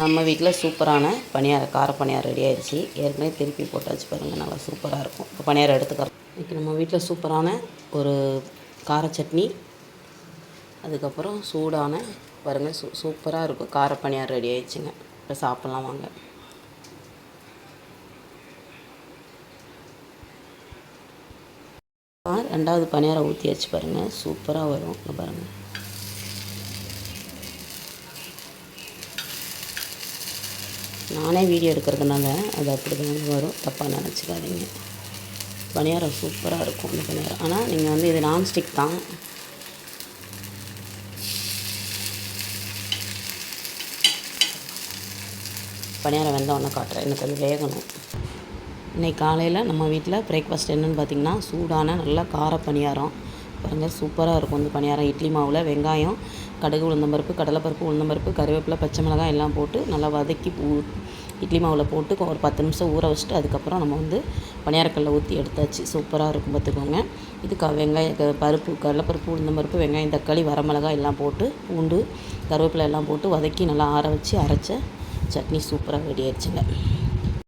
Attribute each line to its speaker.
Speaker 1: நம்ம வீட்டில் சூப்பரான பணியாரம் கார பணியாரம் ரெடி ஆயிடுச்சு. ஏற்கனவே திருப்பி போட்டாச்சு பாருங்கள், நல்லா சூப்பராக இருக்கும். இப்போ பணியாரம் எடுத்துக்கிறோம். இன்றைக்கி நம்ம வீட்டில் சூப்பரான ஒரு கார சட்னி, அதுக்கப்புறம் சூடான பாருங்கள் சூப்பராக இருக்கும் கார பணியாரம் ரெடி ஆயிடுச்சுங்க. இப்போ சாப்பிட்லாம் வாங்க. ரெண்டாவது பணியாரம் ஊற்றியாச்சு பாருங்கள், சூப்பராக வரும். இங்கே பாருங்கள், நானே வீடியோ எடுக்கிறதுனால அது அப்படி தான் வரும், தப்பாக நினச்சிக்காதீங்க. பணியாரம் சூப்பராக இருக்கும் இந்த பணியாரம். ஆனால் நீங்கள் வந்து இது நான்ஸ்டிக் தான். பணியாரம் வெந்தவொன்னே காட்டுறேன், எனக்கு அது வேகணும். இன்றைக்கி காலையில் நம்ம வீட்டில் பிரேக்ஃபாஸ்ட் என்னென்னு பார்த்திங்கன்னா, சூடான நல்லா கார பணியாரம் பாருங்கள், சூப்பராக இருக்கும் இந்த பணியாரம். இட்லி மாவில் வெங்காயம், கடுகு, உளுந்தம்பருப்பு, கடலைப்பருப்பு, உளுந்தம்பருப்பு, கருவேப்பிலை, பச்சை மிளகாய் எல்லாம் போட்டு நல்லா வதக்கி இட்லி மாவில் போட்டு ஒரு 10 நிமிஷம் ஊற வச்சுட்டு அதுக்கப்புறம் நம்ம வந்து பணியாரக்கல்ல ஊற்றி எடுத்தாச்சு. சூப்பராக இருக்கும் பார்த்துக்கோங்க. இது வெங்காயம், பருப்பு, கடலைப்பருப்பு, உளுந்தம்பருப்பு, வெங்காயம், தக்காளி, வரமிளகாய் எல்லாம் போட்டு பூண்டு, கருவேப்பிலை எல்லாம் போட்டு வதக்கி நல்லா ஆற வச்சு அரைச்ச சட்னி சூப்பராக ரெடி ஆயிடுச்சுங்க.